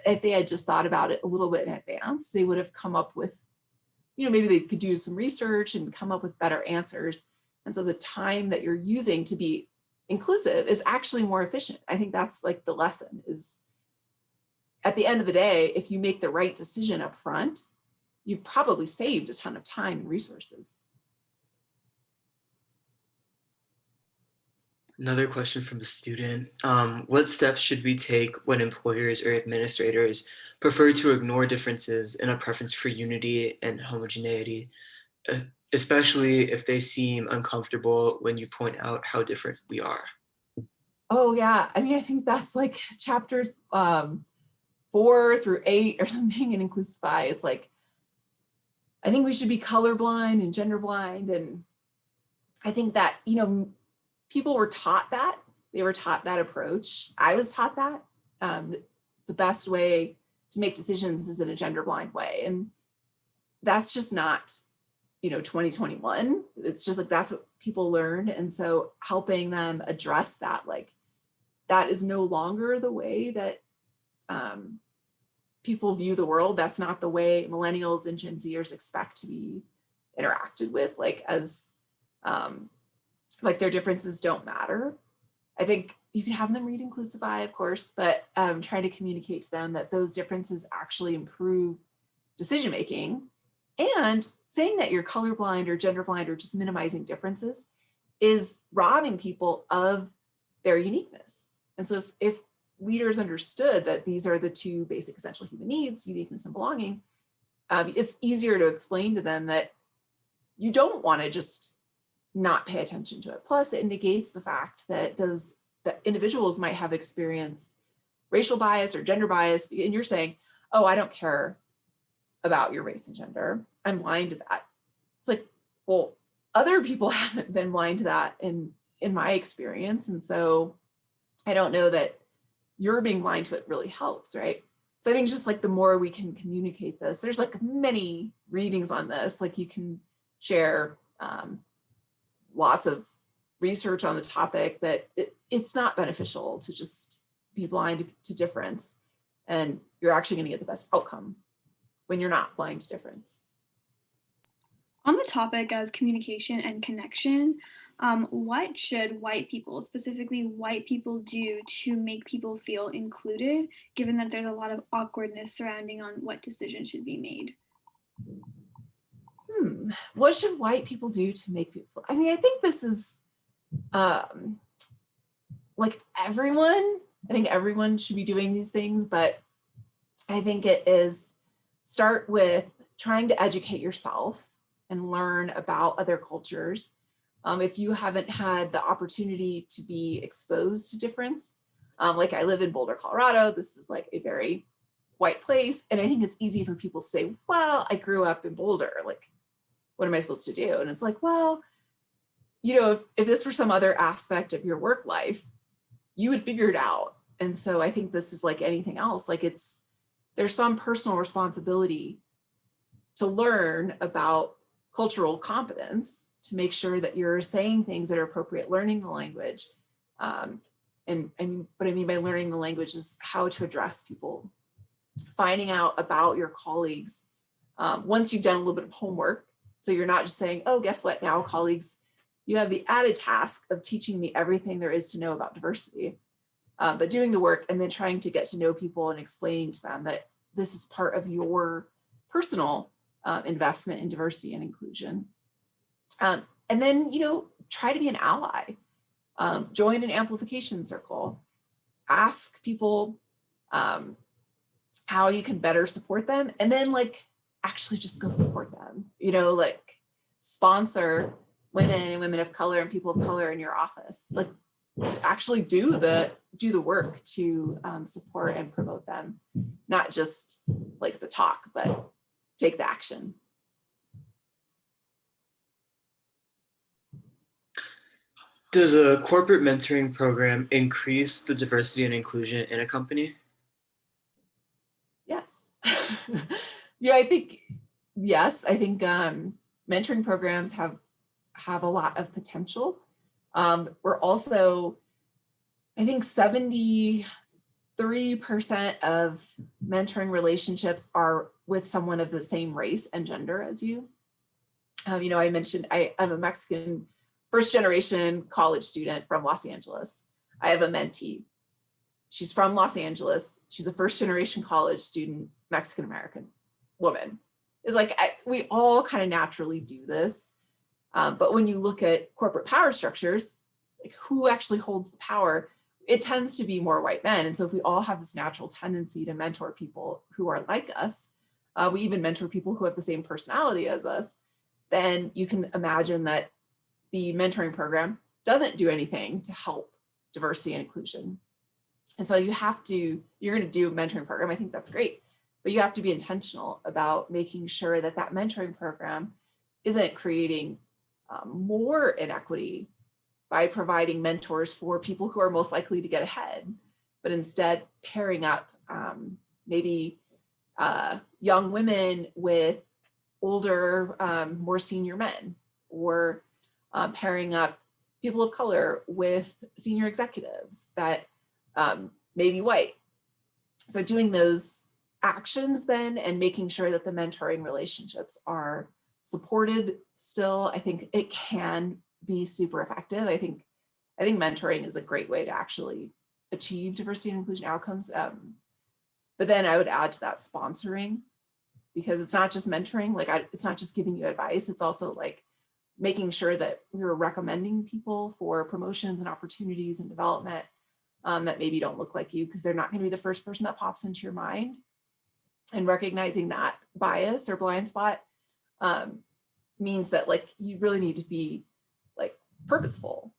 If they had just thought about it a little bit in advance, they would have come up with, maybe they could do some research and come up with better answers. And so the time that you're using to be inclusive is actually more efficient. I think that's like the lesson is, at the end of the day, if you make the right decision up front, you've probably saved a ton of time and resources. Another question from a student. What steps should we take when employers or administrators prefer to ignore differences in a preference for unity and homogeneity, especially if they seem uncomfortable when you point out how different we are? Oh yeah, I think that's like chapters 4 through 8 or something in INCLUSIFY. It's like, I think we should be colorblind and gender blind. And I think that, people were taught that. They were taught that approach. I was taught that. The best way to make decisions is in a gender blind way. And that's just not, 2021. It's just like, that's what people learned. And so helping them address that, like, that is no longer the way that people view the world. That's not the way millennials and Gen Zers expect to be interacted with, like, as like their differences don't matter. I think you can have them read Inclusify, of course, but trying to communicate to them that those differences actually improve decision making. And saying that you're colorblind or gender blind or just minimizing differences is robbing people of their uniqueness. And so if leaders understood that these are the two basic essential human needs, uniqueness and belonging, it's easier to explain to them that you don't want to just not pay attention to it. Plus, it negates the fact that that individuals might have experienced racial bias or gender bias, and you're saying, oh, I don't care about your race and gender. I'm blind to that. It's like, well, other people haven't been blind to that in my experience. And so I don't know that you're being blind to it really helps, right? So I think just like the more we can communicate this, there's like many readings on this, like you can share lots of research on the topic that it's not beneficial to just be blind to difference, and you're actually going to get the best outcome when you're not blind to difference. On the topic of communication and connection, what should white people, specifically white people, do to make people feel included, given that there's a lot of awkwardness surrounding on what decisions should be made? What should white people do to make people? I mean, I think this is like everyone. I think everyone should be doing these things, but I think it is start with trying to educate yourself and learn about other cultures. If you haven't had the opportunity to be exposed to difference, like I live in Boulder, Colorado, this is like a very white place. And I think it's easy for people to say, well, I grew up in Boulder, like, what am I supposed to do? And it's like, well, if this were some other aspect of your work life, you would figure it out. And so I think this is like anything else, like there's some personal responsibility to learn about cultural competence, to make sure that you're saying things that are appropriate, learning the language. And what I mean by learning the language is how to address people, finding out about your colleagues once you've done a little bit of homework. So you're not just saying, oh, guess what, now colleagues, you have the added task of teaching me everything there is to know about diversity, but doing the work and then trying to get to know people and explaining to them that this is part of your personal investment in diversity and inclusion. And then, try to be an ally, join an amplification circle, ask people how you can better support them, and then actually just go support them, sponsor women and women of color and people of color in your office, actually do the work to support and promote them, not just the talk, but take the action. Does a corporate mentoring program increase the diversity and inclusion in a company? Yes. I think, yes, I think mentoring programs have a lot of potential. We're also, I think 73% of mentoring relationships are with someone of the same race and gender as you. I mentioned I'm a Mexican first generation college student from Los Angeles. I have a mentee. She's from Los Angeles. She's a first generation college student, Mexican American woman. It's we all kind of naturally do this. But when you look at corporate power structures, who actually holds the power, it tends to be more white men. And so if we all have this natural tendency to mentor people who are like us, we even mentor people who have the same personality as us, then you can imagine that the mentoring program doesn't do anything to help diversity and inclusion. And so you're going to do a mentoring program. I think that's great, but you have to be intentional about making sure that mentoring program isn't creating more inequity by providing mentors for people who are most likely to get ahead, but instead pairing up maybe young women with older, more senior men, or pairing up people of color with senior executives that may be white. So doing those actions then and making sure that the mentoring relationships are supported still, I think it can be super effective. I think mentoring is a great way to actually achieve diversity and inclusion outcomes. But then I would add to that sponsoring, because it's not just mentoring, like it's not just giving you advice, it's also like making sure that we're recommending people for promotions and opportunities and development that maybe don't look like you, because they're not going to be the first person that pops into your mind. And recognizing that bias or blind spot means that like you really need to be like purposeful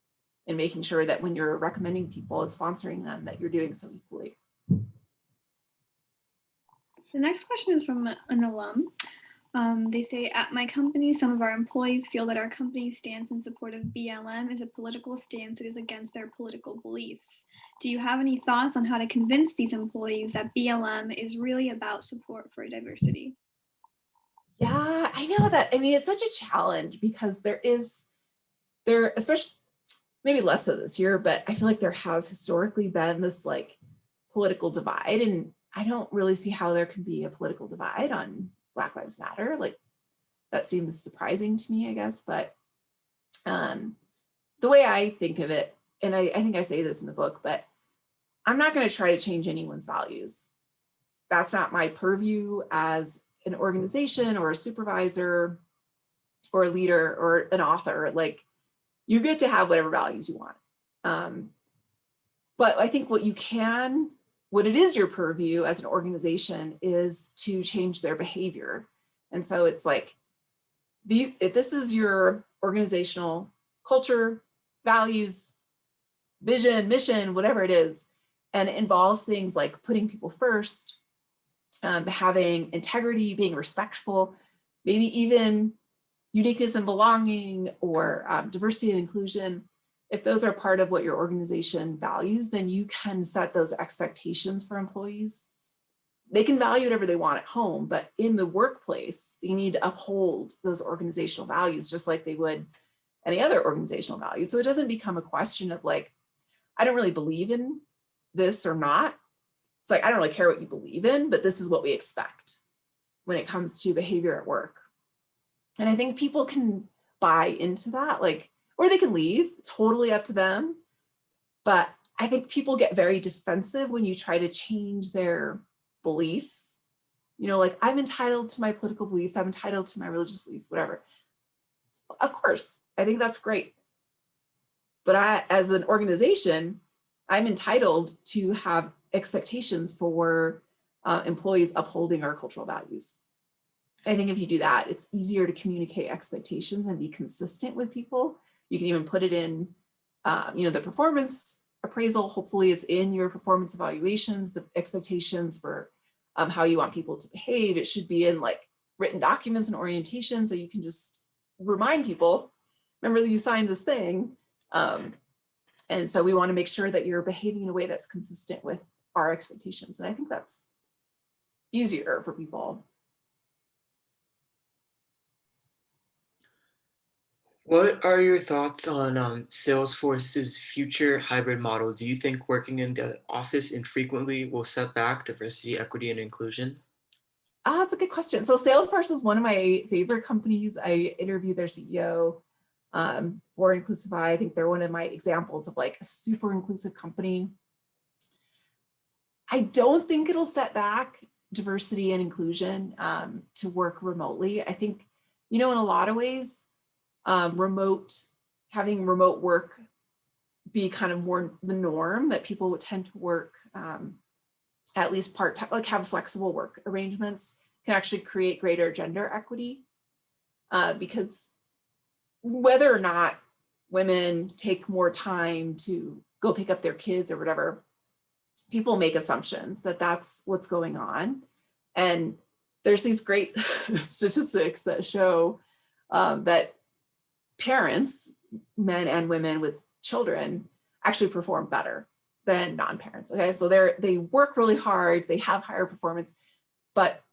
in making sure that when you're recommending people and sponsoring them, that you're doing so equally. The next question is from an alum. They say, at my company, some of our employees feel that our company's stance in support of BLM is a political stance that is against their political beliefs. Do you have any thoughts on how to convince these employees that BLM is really about support for diversity? Yeah, I know that. I mean, it's such a challenge because there, especially maybe less so this year, but I feel like there has historically been this like political divide, and I don't really see how there can be a political divide on Black Lives Matter. Like that seems surprising to me, I guess. But the way I think of it, and I think I say this in the book, but I'm not going to try to change anyone's values. That's not my purview as an organization or a supervisor or a leader or an author. Like you get to have whatever values you want. But I think what it is your purview as an organization is to change their behavior. And so it's like, if this is your organizational culture, values, vision, mission, whatever it is, and it involves things like putting people first, having integrity, being respectful, maybe even uniqueness and belonging, or diversity and inclusion. If those are part of what your organization values, then you can set those expectations for employees. They can value whatever they want at home, but in the workplace, they need to uphold those organizational values just like they would any other organizational values. So it doesn't become a question of like, I don't really believe in this or not. It's like, I don't really care what you believe in, but this is what we expect when it comes to behavior at work. And I think people can buy into that, like, or they can leave, totally up to them. But I think people get very defensive when you try to change their beliefs. You know, like, I'm entitled to my political beliefs, I'm entitled to my religious beliefs, whatever. Of course, I think that's great. But as an organization, I'm entitled to have expectations for employees upholding our cultural values. I think if you do that, it's easier to communicate expectations and be consistent with people. You can even put it in, the performance appraisal. Hopefully it's in your performance evaluations, the expectations for how you want people to behave. It should be in like written documents and orientation, so you can just remind people, remember that you signed this thing. And so we want to make sure that you're behaving in a way that's consistent with our expectations. And I think that's easier for people. What are your thoughts on Salesforce's future hybrid model? Do you think working in the office infrequently will set back diversity, equity, and inclusion? That's a good question. So Salesforce is one of my favorite companies. I interviewed their CEO for INCLUSIFY. I think they're one of my examples of like a super inclusive company. I don't think it'll set back diversity and inclusion to work remotely. I think, in a lot of ways, having remote work be kind of more the norm, that people would tend to work at least part-time, like have flexible work arrangements, can actually create greater gender equity. Because whether or not women take more time to go pick up their kids or whatever, people make assumptions that that's what's going on. And there's these great statistics that show that parents, men and women with children, actually perform better than non-parents. Okay, so they work really hard, they have higher performance, but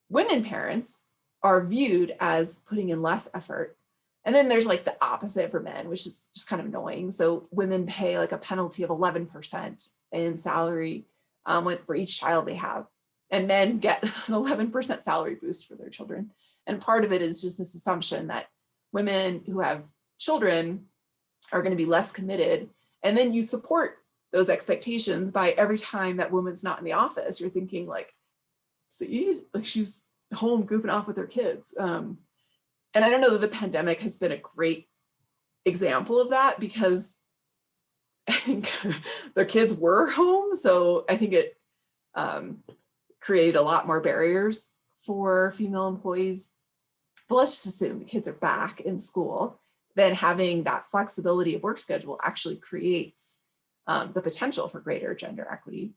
women parents are viewed as putting in less effort. And then there's like the opposite for men, which is just kind of annoying. So women pay like a penalty of 11% in salary for each child they have, and men get an 11% salary boost for their children. And part of it is just this assumption that women who have children are going to be less committed. And then you support those expectations by every time that woman's not in the office, you're thinking like, see, like she's home goofing off with her kids. And I don't know that the pandemic has been a great example of that, because I think their kids were home. So I think it created a lot more barriers for female employees. But let's just assume the kids are back in school, then having that flexibility of work schedule actually creates the potential for greater gender equity.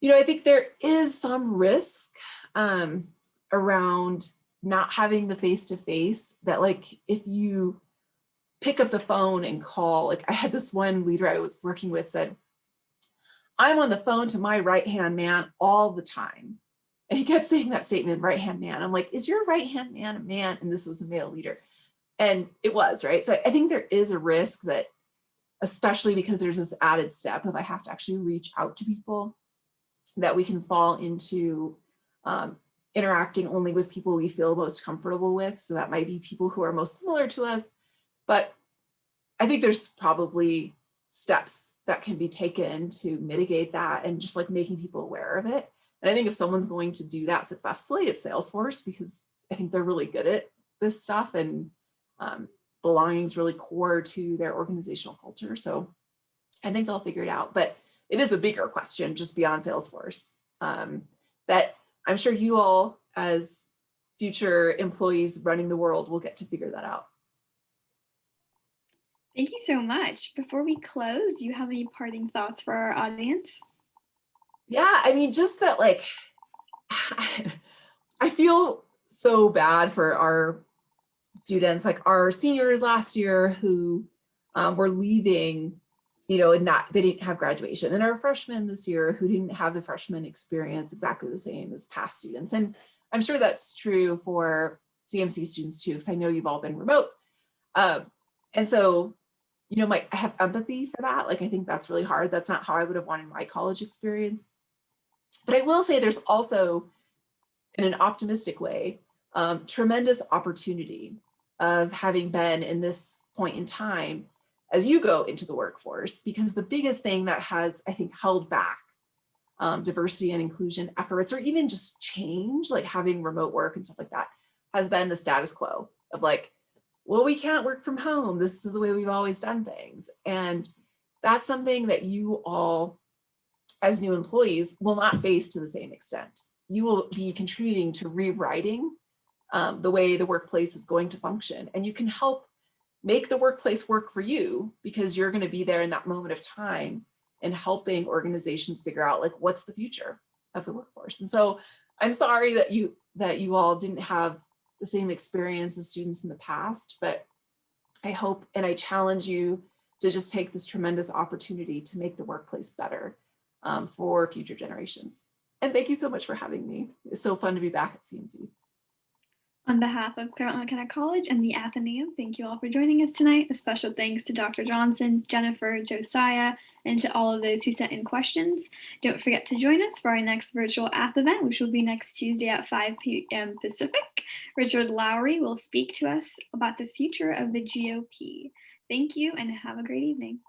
You know, I think there is some risk around not having the face-to-face, that like if you pick up the phone and call, like I had this one leader I was working with said, I'm on the phone to my right-hand man all the time. And he kept saying that statement, right-hand man. I'm like, is your right-hand man a man? And this was a male leader. And it was, right? So I think there is a risk that, especially because there's this added step of I have to actually reach out to people, that we can fall into interacting only with people we feel most comfortable with. So that might be people who are most similar to us. But I think there's probably steps that can be taken to mitigate that, and just like making people aware of it. And I think if someone's going to do that successfully, it's Salesforce, because I think they're really good at this stuff, and belonging is really core to their organizational culture. So I think they'll figure it out. But it is a bigger question just beyond Salesforce that I'm sure you all as future employees running the world will get to figure that out. Thank you so much. Before we close, do you have any parting thoughts for our audience? Yeah, I mean, just that, like, I feel so bad for our students, like our seniors last year who were leaving, you know, and they didn't have graduation, and our freshmen this year who didn't have the freshman experience exactly the same as past students. And I'm sure that's true for CMC students too, because I know you've all been remote. And so, you know, I have empathy for that. Like, I think that's really hard. That's not how I would have wanted my college experience. But I will say there's also, in an optimistic way, tremendous opportunity of having been in this point in time as you go into the workforce, because the biggest thing that has, I think, held back diversity and inclusion efforts, or even just change, like having remote work and stuff like that, has been the status quo of like, well, we can't work from home. This is the way we've always done things. And that's something that you all, as new employees, will not face to the same extent. You will be contributing to rewriting the way the workplace is going to function. And you can help make the workplace work for you, because you're going to be there in that moment of time and helping organizations figure out like what's the future of the workforce. And so I'm sorry that you all didn't have the same experience as students in the past, but I hope and I challenge you to just take this tremendous opportunity to make the workplace better for future generations. And thank you so much for having me. It's so fun to be back at CMC. On behalf of Claremont McKenna College and the Athenaeum, thank you all for joining us tonight. A special thanks to Dr. Johnson, Jennifer, Josiah, and to all of those who sent in questions. Don't forget to join us for our next virtual Ath event, which will be next Tuesday at 5 p.m. Pacific. Richard Lowry will speak to us about the future of the GOP. Thank you and have a great evening.